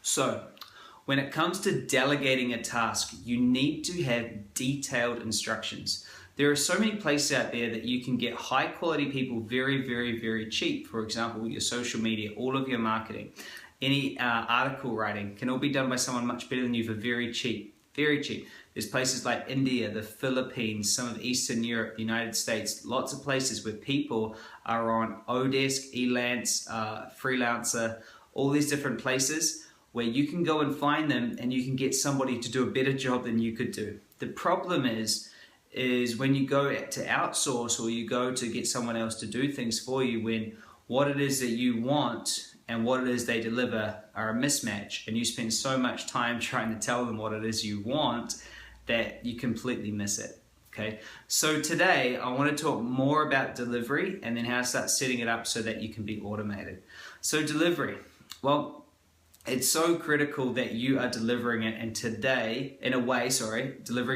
So, when it comes to delegating a task, you need to have detailed instructions. There are so many places out there that you can get high quality people very, very, very cheap. For example, your social media, all of your marketing, any article writing can all be done by someone much better than you for very cheap, very cheap. There's places like India, the Philippines, some of Eastern Europe, the United States, lots of places where people are on Odesk, Elance, Freelancer, all these different places where you can go and find them and you can get somebody to do a better job than you could do. The problem is when you go to outsource or you go to get someone else to do things for you, when what it is that you want and what it is they deliver are a mismatch, and you spend so much time trying to tell them what it is you want that you completely miss it. Okay, so today I want to talk more about delivery and then how to start setting it up so that you can be automated. So delivery, well, it's so critical that you are delivering it delivering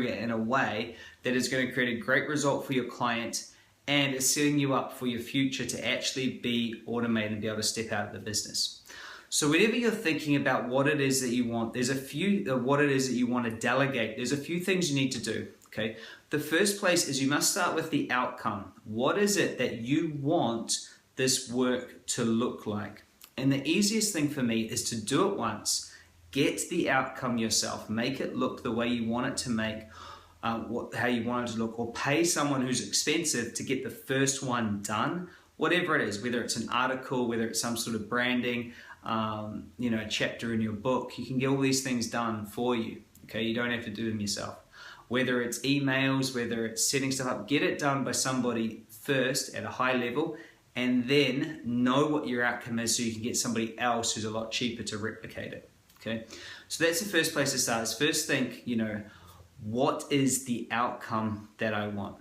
it in a way that is going to create a great result for your client and is setting you up for your future to actually be automated and be able to step out of the business. So whenever you're thinking about what it is that you want, what it is that you want to delegate, there's a few things you need to do, okay? The first place is you must start with the outcome. What is it that you want this work to look like? And the easiest thing for me is to do it once, get the outcome yourself, make it look the way you want it to make, how you want it to look, or pay someone who's expensive to get the first one done, whatever it is, whether it's an article, whether it's some sort of branding, a chapter in your book, you can get all these things done for you, okay? You don't have to do them yourself. Whether it's emails, whether it's setting stuff up, get it done by somebody first at a high level, and then know what your outcome is so you can get somebody else who's a lot cheaper to replicate it, okay? So that's the first place to start, is first think, what is the outcome that I want?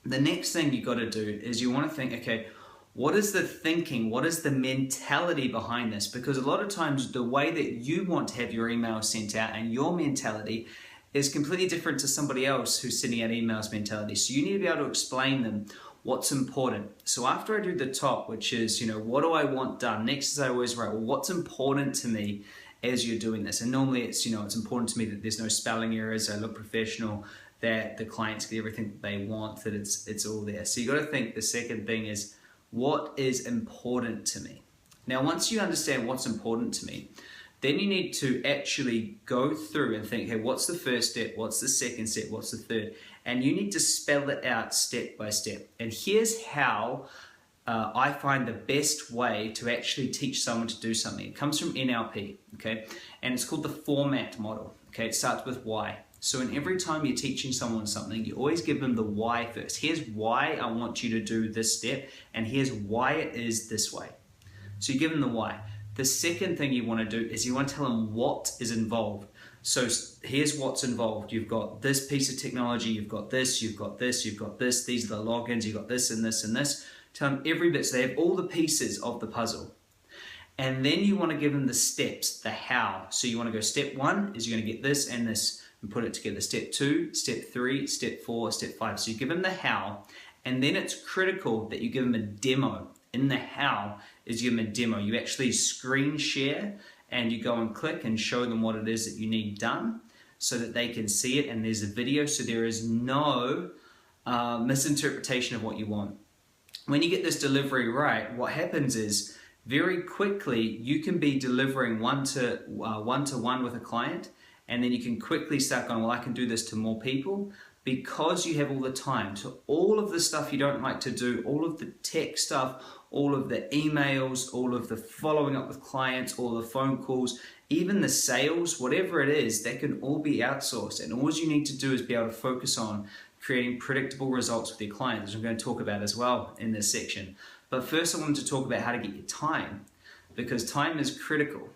The next thing you got to do is you want to think, okay, what is the thinking? What is the mentality behind this? Because a lot of times the way that you want to have your email sent out and your mentality is completely different to somebody else who's sending out emails mentality. So you need to be able to explain them what's important. So after I do the top, which is, what do I want done? Next is I always write, well, what's important to me as you're doing this? And normally it's, it's important to me that there's no spelling errors, I look professional, that the clients get everything that they want, that it's all there. So you got to think the second thing is, what is important to me? Now, once you understand what's important to me, then you need to actually go through and think, hey, what's the first step? What's the second step? What's the third? And you need to spell it out step by step. And here's how I find the best way to actually teach someone to do something. It comes from NLP, okay? And it's called the format model, okay? It starts with why. So in every time you're teaching someone something, you always give them the why first. Here's why I want you to do this step, and here's why it is this way. So you give them the why. The second thing you want to do is you want to tell them what is involved. So here's what's involved. You've got this piece of technology, you've got this, you've got this, you've got this, these are the logins, you've got this and this and this. Tell them every bit so they have all the pieces of the puzzle. And then you want to give them the steps, the how. So you want to go, step 1 is you're going to get this and this and put it together. Step 2, step 3, step 4, step 5. So you give them the how, and then it's critical that you give them a demo. In the how is you give them a demo. You actually screen share and you go and click and show them what it is that you need done so that they can see it, and there's a video so there is no misinterpretation of what you want. When you get this delivery right, what happens is very quickly you can be delivering one-to-one with a client, and then you can quickly start going, well, I can do this to more people because you have all the time. So all of the stuff you don't like to do, all of the tech stuff, all of the emails, all of the following up with clients, all the phone calls, even the sales, whatever it is, that can all be outsourced. And all you need to do is be able to focus on creating predictable results with your clients, which I'm going to talk about as well in this section. But first I wanted to talk about how to get your time, because time is critical,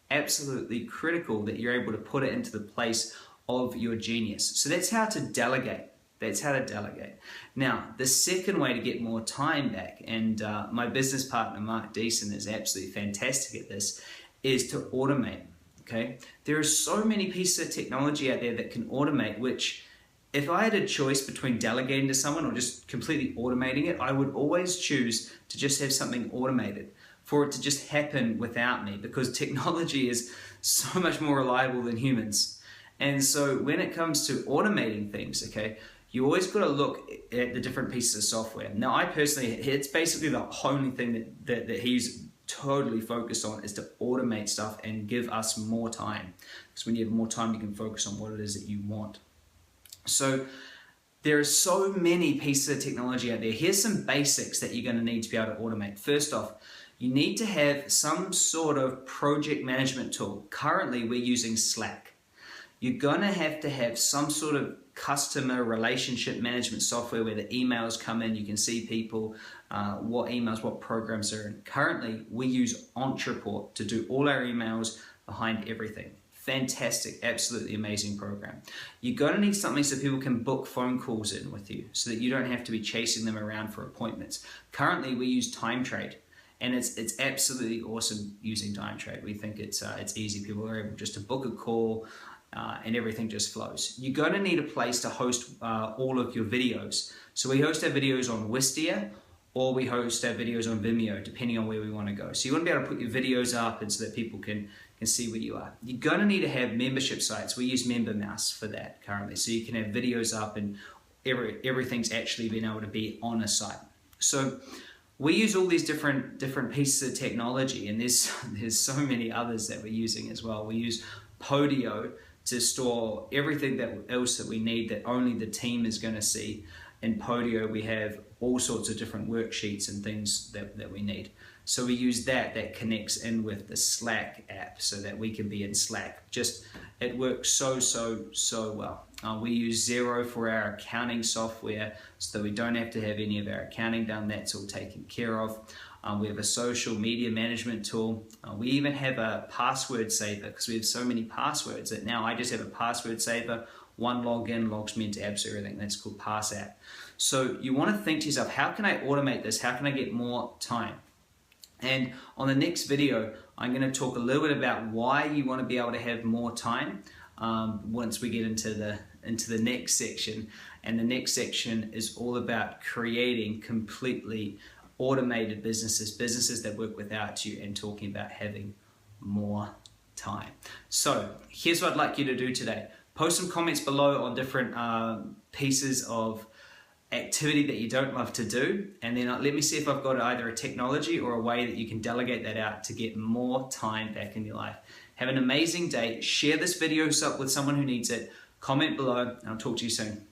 absolutely critical that you're able to put it into the place of your genius. So that's how to delegate. That's how to delegate. Now, the second way to get more time back, and my business partner, Mark Deason, is absolutely fantastic at this, is to automate, okay? There are so many pieces of technology out there that can automate, which if I had a choice between delegating to someone or just completely automating it, I would always choose to just have something automated. for it to just happen without me, because technology is so much more reliable than humans. And so when it comes to automating things, okay, you always got to look at the different pieces of software. Now, I personally, it's basically the only thing that he's totally focused on, is to automate stuff and give us more time. Because when you have more time, you can focus on what it is that you want. So there are so many pieces of technology out there. Here's some basics that you're going to need to be able to automate. First off, you need to have some sort of project management tool. Currently, we're using Slack. You're going to have some sort of customer relationship management software where the emails come in. You can see people, what emails, what programs are in. Currently, we use Ontraport to do all our emails behind everything. Fantastic, absolutely amazing program. You're going to need something so people can book phone calls in with you, so that you don't have to be chasing them around for appointments. Currently, we use TimeTrade, and it's absolutely awesome using TimeTrade. We think it's easy. People are able just to book a call, and everything just flows. You're going to need a place to host all of your videos. So we host our videos on Wistia, or we host our videos on Vimeo, depending on where we want to go. So you want to be able to put your videos up, and so that people can see where you are. You're going to need to have membership sites. We use MemberMouse for that currently. So you can have videos up, and everything's actually been able to be on a site. So we use all these different pieces of technology, and there's so many others that we're using as well. We use Podio to store everything else that we need that only the team is going to see. In Podio, we have all sorts of different worksheets and things that we need. So we use that connects in with the Slack app, so that we can be in Slack. It works so well. We use Xero for our accounting software, so that we don't have to have any of our accounting done. That's all taken care of. We have a social media management tool. We even have a password saver, because we have so many passwords that now I just have a password saver. One login logs me into absolutely everything. That's called PassApp. So you want to think to yourself, how can I automate this? How can I get more time? And on the next video, I'm going to talk a little bit about why you want to be able to have more time once we get into the next section. And the next section is all about creating completely automated businesses that work without you, and talking about having more time. So here's what I'd like you to do today. Post some comments below on different pieces of activity that you don't love to do, and then let me see if I've got either a technology or a way that you can delegate that out to get more time back in your life. Have an amazing day. Share this video with someone who needs it. Comment below, and I'll talk to you soon.